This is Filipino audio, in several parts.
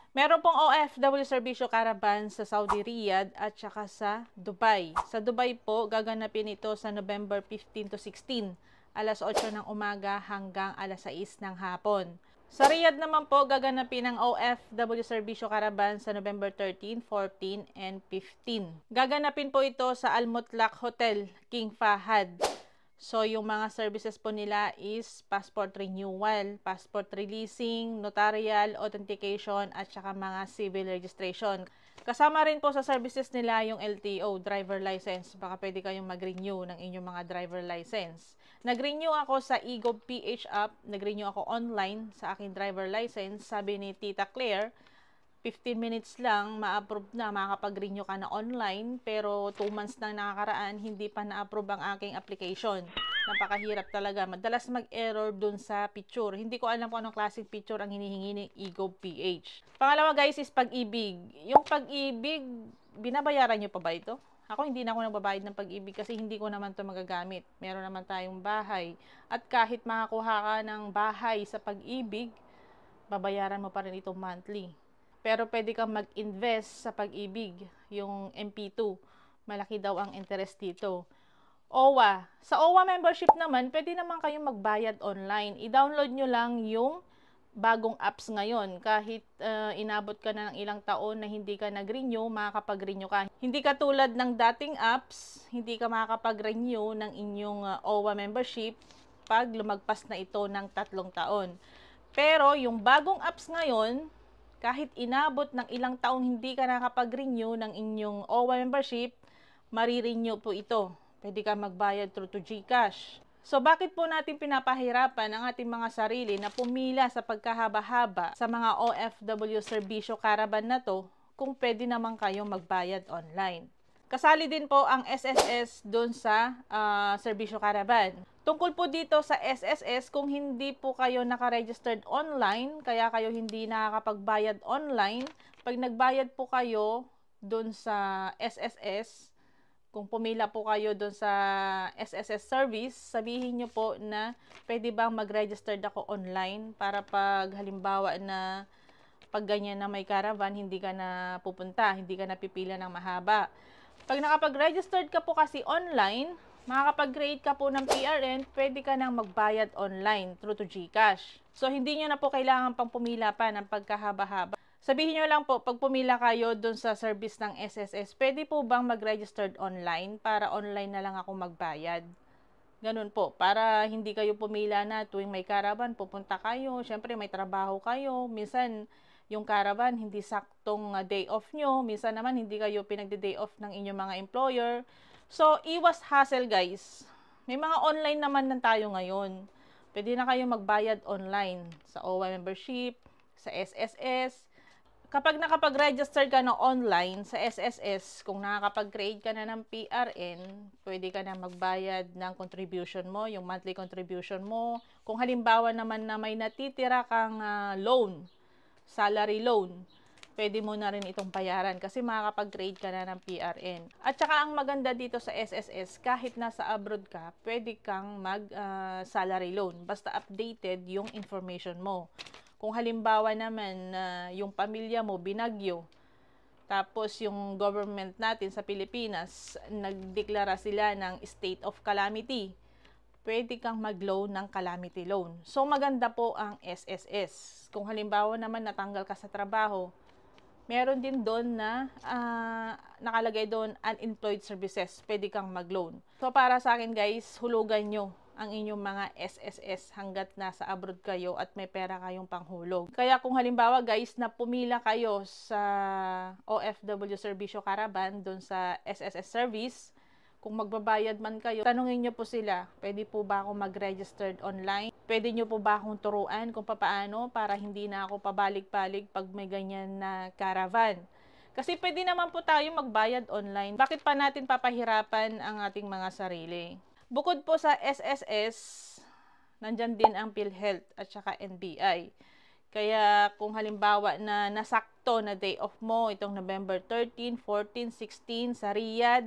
Meron pong OFW Serbisyo Caravan sa Saudi Riyadh at saka sa Dubai. Sa Dubai po, gaganapin ito sa November 15 to 16, alas 8 ng umaga hanggang alas 6 ng hapon. Sa Riyadh naman po, gaganapin ang OFW Serbisyo Caravan sa November 13, 14, and 15. Gaganapin po ito sa Al Mutlaq Hotel, King Fahad. So, yung mga services po nila is passport renewal, passport releasing, notarial, authentication, at saka mga civil registration. Kasama rin po sa services nila yung LTO, driver license. Baka pwede kayong mag-renew ng inyong mga driver license. Nag-renew ako sa eGov PH app, nag-renew ako online sa aking driver license. Sabi ni Tita Claire, 15 minutes lang, ma-approve na, makakapag-renew ka na online, pero 2 months na nakakaraan, hindi pa na-approve ang aking application. Napakahirap talaga. Madalas mag-error dun sa picture. Hindi ko alam kung anong klaseng picture ang hinihingi ng eGov PH. Pangalawa guys is pag-ibig. Yung pag-ibig, binabayaran nyo pa ba ito? Ako hindi na ako nagbabayad ng pag-ibig kasi hindi ko naman ito magagamit. Meron naman tayong bahay. At kahit makakuha ka ng bahay sa pag-ibig, babayaran mo pa rin ito monthly. Pero pwede kang mag-invest sa pag-ibig, yung MP2. Malaki daw ang interest dito. OWA. Sa OWA membership naman, pwede naman kayong magbayad online. I-download nyo lang yung bagong apps ngayon. Kahit inabot ka na ng ilang taon na hindi ka nag-renew, makakapag-renew ka. Hindi katulad ng dating apps, hindi ka makakapag-renew ng inyong OWA membership pag lumagpas na ito ng 3 taon. Pero yung bagong apps ngayon, kahit inabot ng ilang taong hindi ka nakapag-renew ng inyong OWA membership, marirenew po ito. Pwede ka magbayad through to GCash. So, bakit po natin pinapahirapan ang ating mga sarili na pumila sa pagkahaba-haba sa mga OFW Serbisyo Caravan na to kung pwede naman kayo magbayad online? Kasali din po ang SSS doon sa Serbisyo Caravan. Tungkol po dito sa SSS, kung hindi po kayo nakaregistered online, kaya kayo hindi nakakapagbayad online, pag nagbayad po kayo doon sa SSS, kung pumila po kayo doon sa SSS service, sabihin nyo po na pwede bang mag-registered ako online para pag halimbawa na pag ganyan na may caravan, hindi ka na pupunta, hindi ka na pipila ng mahaba. Pag nakapag-registered ka po kasi online, makakapag-create ka po ng PRN, pwede ka nang magbayad online through to GCash. So, hindi nyo na po kailangan pang pumila pa ng pagkahaba-haba. Sabihin nyo lang po, pag pumila kayo dun sa service ng SSS, pwede po bang mag-registered online para online na lang ako magbayad? Ganun po, para hindi kayo pumila na tuwing may caravan, pupunta kayo, syempre may trabaho kayo, minsan yung caravan, hindi saktong day off nyo. Minsan naman, hindi kayo pinagde-day off ng inyong mga employer. So, iwas hassle guys. May mga online naman na tayo ngayon. Pwede na kayo magbayad online sa OWA membership, sa SSS. Kapag nakapag-register ka na online sa SSS, kung nakakapag-create ka na ng PRN, pwede ka na magbayad ng contribution mo, yung monthly contribution mo. Kung halimbawa naman na may natitira kang loan, salary loan, pwede mo na rin itong bayaran kasi makakapag-create ka na ng PRN. At saka ang maganda dito sa SSS, kahit nasa abroad ka, pwede kang mag-salary loan. Basta updated yung information mo. Kung halimbawa naman yung pamilya mo binagyo, tapos yung government natin sa Pilipinas, nagdeklara sila ng state of calamity, pwede kang mag-loan ng calamity loan. So, maganda po ang SSS. Kung halimbawa naman natanggal ka sa trabaho, meron din doon na nakalagay doon unemployed services. Pwede kang mag-loan. So, para sa akin guys, hulugan nyo ang inyong mga SSS hanggat nasa abroad kayo at may pera kayong panghulog. Kaya kung halimbawa guys na pumila kayo sa OFW Serbisyo Caravan doon sa SSS service, kung magbabayad man kayo, tanungin nyo po sila, pwede po ba ako mag-registered online? Pwede nyo po ba akong turuan kung paano para hindi na ako pabalik-balik pag may ganyan na caravan? Kasi pwede naman po tayo magbayad online. Bakit pa natin papahirapan ang ating mga sarili? Bukod po sa SSS, nandyan din ang PhilHealth at saka NBI. Kaya kung halimbawa na nasakto na day off mo, itong November 13, 14, 16 sa Riyadh,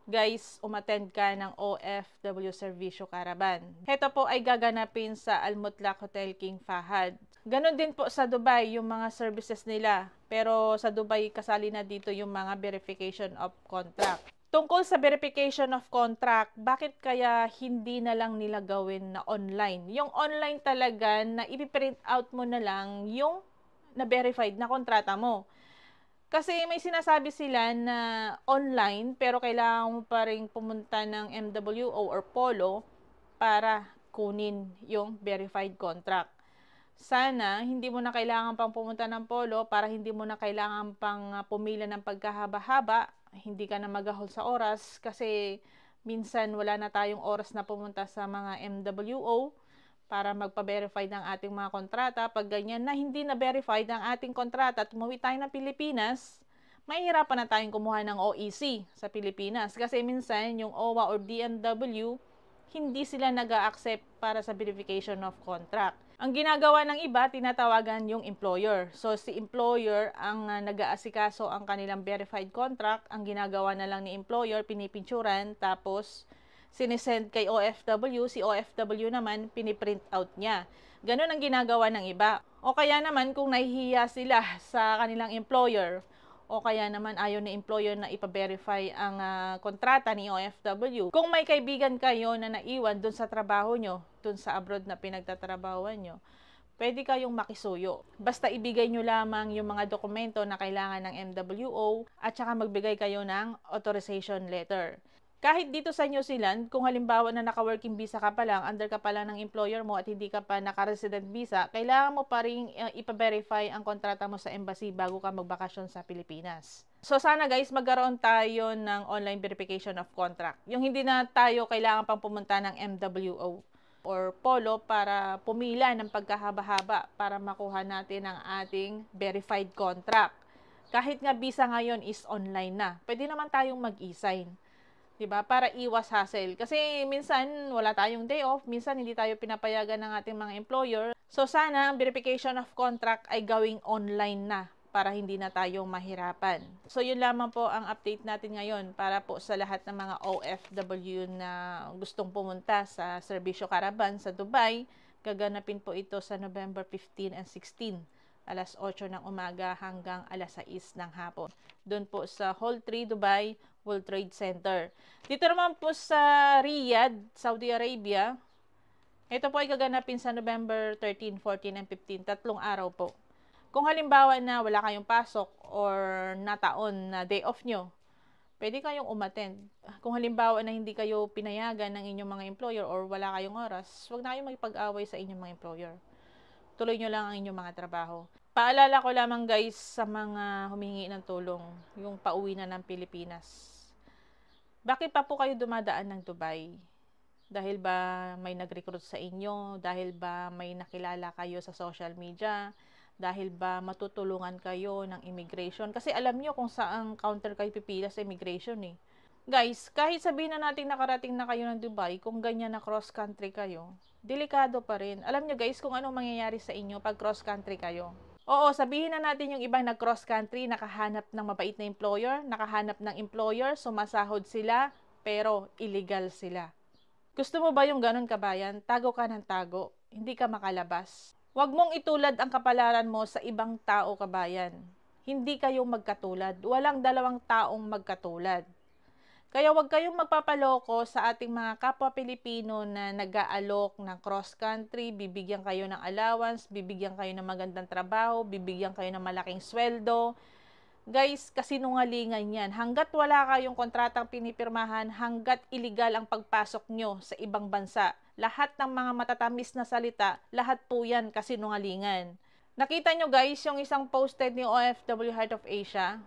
guys, umattend ka ng OFW Serbisyo Caravan. Heto po ay gaganapin sa Al Mutlaq Hotel King Fahad. Ganon din po sa Dubai, yung mga services nila. Pero sa Dubai, kasali na dito yung mga verification of contract. Tungkol sa verification of contract, bakit kaya hindi na lang nila gawin na online? Yung online talaga na ipiprint out mo na lang yung na-verified na kontrata mo. Kasi may sinasabi sila na online, pero kailangan mo pa rin pumunta ng MWO or Polo para kunin yung verified contract. Sana hindi mo na kailangan pang pumunta ng Polo para hindi mo na kailangan pang pumila ng pagkahaba-haba, hindi ka na magahol sa oras kasi minsan wala na tayong oras na pumunta sa mga MWO para magpa-verify ng ating mga kontrata. Pag ganyan na hindi na verified ang ating kontrata at umuwi tayo ng Pilipinas, mahihirapan na tayong kumuha ng OEC sa Pilipinas kasi minsan yung OWA or DMW hindi sila nag-a-accept para sa verification of contract. Ang ginagawa ng iba, tinatawagan yung employer. So, si employer ang nag-aasikaso ang kanilang verified contract. Ang ginagawa na lang ni employer, pinipinturan, tapos sinisend kay OFW. Si OFW naman, piniprint out niya. Ganun ang ginagawa ng iba. O kaya naman, kung nahihiya sila sa kanilang employer, o kaya naman ayaw ni employer na ipa-verify ang kontrata ni OFW. Kung may kaibigan kayo na naiwan dun sa trabaho nyo, dun sa abroad na pinagtatrabahuan nyo, pwede kayong makisuyo. Basta ibigay nyo lamang yung mga dokumento na kailangan ng MWO at saka magbigay kayo ng authorization letter. Kahit dito sa New Zealand, kung halimbawa na naka-working visa ka pa lang, under ka pa lang ng employer mo at hindi ka pa naka-resident visa, kailangan mo pa rin ipa-verify ang kontrata mo sa embassy bago ka magbakasyon sa Pilipinas. So sana guys, magkaroon tayo ng online verification of contract. Yung hindi na tayo kailangan pang pumunta ng MWO or Polo para pumila ng pagkahaba-haba para makuha natin ang ating verified contract. Kahit nga visa ngayon is online na, pwede naman tayong mag-e-sign. Diba? Para iwas hassle. Kasi minsan wala tayong day off, minsan hindi tayo pinapayagan ng ating mga employer. So sana ang verification of contract ay gawing online na para hindi na tayo mahirapan. So yun lamang po ang update natin ngayon para po sa lahat ng mga OFW na gustong pumunta sa Serbisyo Caravan sa Dubai. Gaganapin po ito sa November 15 and 16. Alas 8 ng umaga hanggang alas 6 ng hapon. Doon po sa Hall 3 Dubai World Trade Center. Dito naman po sa Riyadh, Saudi Arabia, ito po ay gaganapin sa November 13, 14, and 15. 3 araw po. Kung halimbawa na wala kayong pasok or nataon na day off nyo, pwede kayong umattend. Kung halimbawa na hindi kayo pinayagan ng inyong mga employer or wala kayong oras, huwag na kayong magpag-away sa inyong mga employer. Tuloy nyo lang ang inyong mga trabaho. Paalala ko lamang guys sa mga humingi ng tulong, yung pauwi na ng Pilipinas. Bakit pa po kayo dumadaan ng Dubai? Dahil ba may nag-recruit sa inyo? Dahil ba may nakilala kayo sa social media? Dahil ba matutulungan kayo ng immigration? Kasi alam nyo kung saan counter kayo pipila sa immigration eh. Guys, kahit sabihin na natin nakarating na kayo ng Dubai, kung ganyan na cross country kayo, delikado pa rin. Alam nyo guys kung anong mangyayari sa inyo pag cross country kayo. Oo, sabihin na natin yung ibang nag-cross country, nakahanap ng mabait na employer, nakahanap ng employer, sumasahod sila, pero illegal sila. Gusto mo ba yung ganun kabayan? Tago ka ng tago, hindi ka makalabas. Huwag mong itulad ang kapalaran mo sa ibang tao kabayan. Hindi kayo magkatulad, walang dalawang taong magkatulad. Kaya huwag kayong magpapaloko sa ating mga kapwa Pilipino na nag-aalok ng cross-country, bibigyan kayo ng allowance, bibigyan kayo ng magandang trabaho, bibigyan kayo ng malaking sweldo. Guys, kasinungalingan yan. Hanggat wala kayong kontratang pinipirmahan, hanggat illegal ang pagpasok nyo sa ibang bansa, lahat ng mga matatamis na salita, lahat po yan kasinungalingan. Nakita nyo guys, yung isang posted ni OFW Heart of Asia,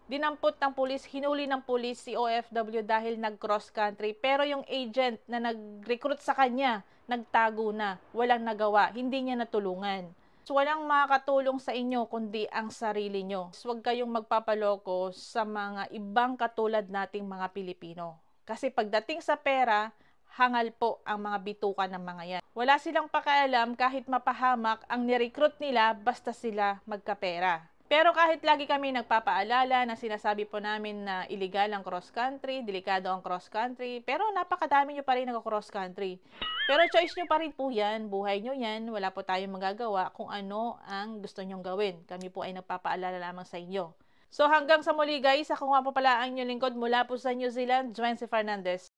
dinampot ng pulis, hinuli ng pulis si OFW dahil nag-cross country. Pero yung agent na nag-recruit sa kanya, nagtago na, walang nagawa, hindi niya natulungan. So, walang makakatulong sa inyo kundi ang sarili nyo. So, huwag kayong magpapaloko sa mga ibang katulad nating mga Pilipino. Kasi pagdating sa pera, hangal po ang mga bituka ng mga yan. Wala silang pakialam kahit mapahamak ang nirecruit nila basta sila magkapera. Pero kahit lagi kami nagpapaalala na sinasabi po namin na illegal ang cross-country, delikado ang cross-country, pero napakadami nyo pa rin nag-cross-country. Pero choice nyo pa rin po yan, buhay nyo yan, wala po tayong magagawa kung ano ang gusto nyong gawin. Kami po ay nagpapaalala lamang sa inyo. So hanggang sa muli guys, ako nga po pala ang inyong lingkod mula po sa New Zealand, Joancy Fernandez.